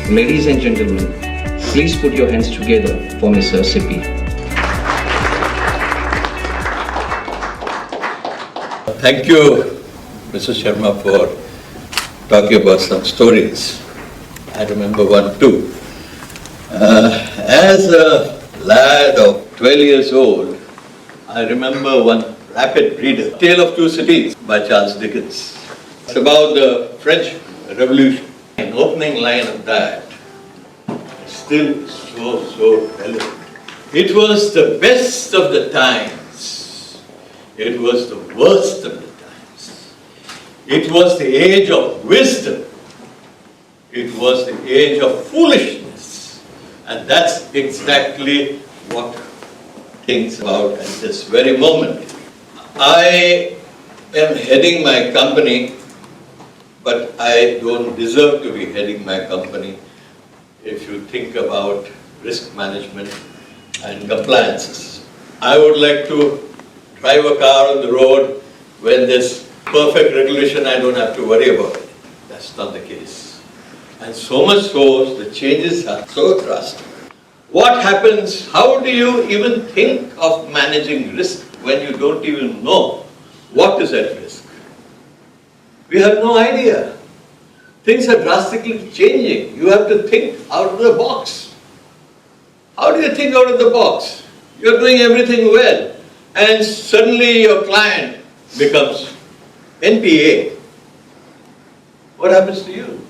Ladies and gentlemen, please put your hands together for Mr. Sippy. Thank you, Mr. Sharma, for talking about some stories. I remember one too. As a lad of 12 years old, I remember one rapid reader, Tale of Two Cities by Charles Dickens. It's about the French Revolution. An opening line of that is still so relevant. It was the best of the times. It was the worst of the times. It was the age of wisdom. It was the age of foolishness. And that's exactly what things about at this very moment. I am heading my company, but I don't deserve to be heading my company if you think about risk management and compliances. I would like to drive a car on the road when there's perfect regulation, I don't have to worry about it. That's not the case. And so much so, the changes are so drastic. What happens, how do you even think of managing risk when you don't even know what is at risk? We have no idea. Things are drastically changing. You have to think out of the box. How do you think out of the box? You're doing everything well, and suddenly your client becomes NPA. What happens to you?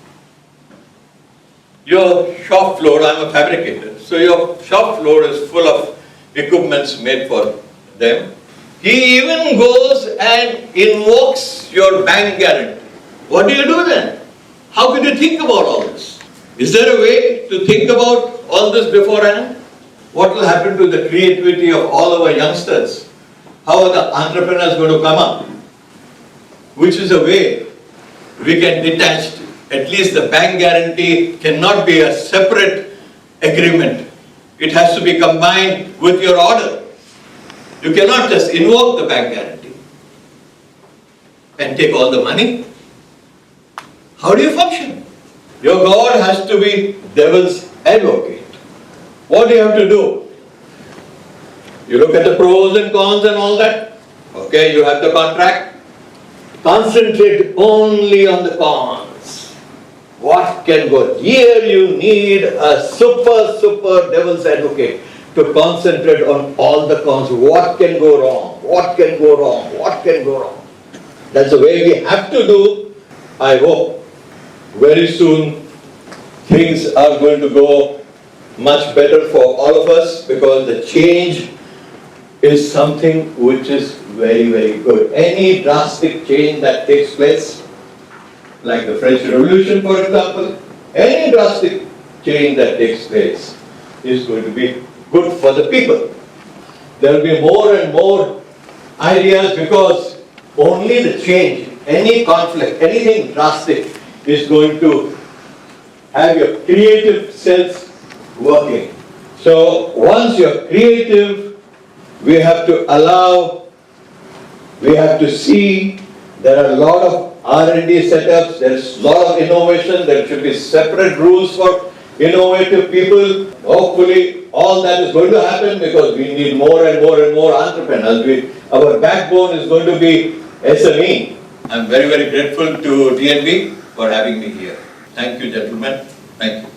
Your shop floor, I'm a fabricator, so your shop floor is full of equipments made for them. He even goes and invokes your bank guarantee. What do you do then? How could you think about all this? Is there a way to think about all this beforehand? What will happen to the creativity of all our youngsters? How are the entrepreneurs going to come up? Which is a way we can detach. At least the bank guarantee cannot be a separate agreement. It has to be combined with your order. You cannot just invoke the bank guarantee and take all the money. How do you function? Your God has to be devil's advocate. What do you have to do? You look at the pros and cons and all that. Okay, you have the contract. Concentrate only on the cons. What can go? Here you need a super devil's advocate to concentrate on all the cons. What can go wrong? What can go wrong? What can go wrong? That's the way we have to do. I hope very soon things are going to go much better for all of us, because the change is something which is very good. Any drastic change that takes place, like the French Revolution for example, any drastic change that takes place is going to be good for the people. There will be more and more ideas, because only the change, any conflict, anything drastic is going to have your creative cells working. So once you're creative, we have to allow, we have to see there are a lot of R&D setups, there's a lot of innovation, there should be separate rules for innovative people. Hopefully all that is going to happen, because we need more and more entrepreneurs. Our backbone is going to be SME. I'm very grateful to D&B for having me here. Thank you, gentlemen. Thank you.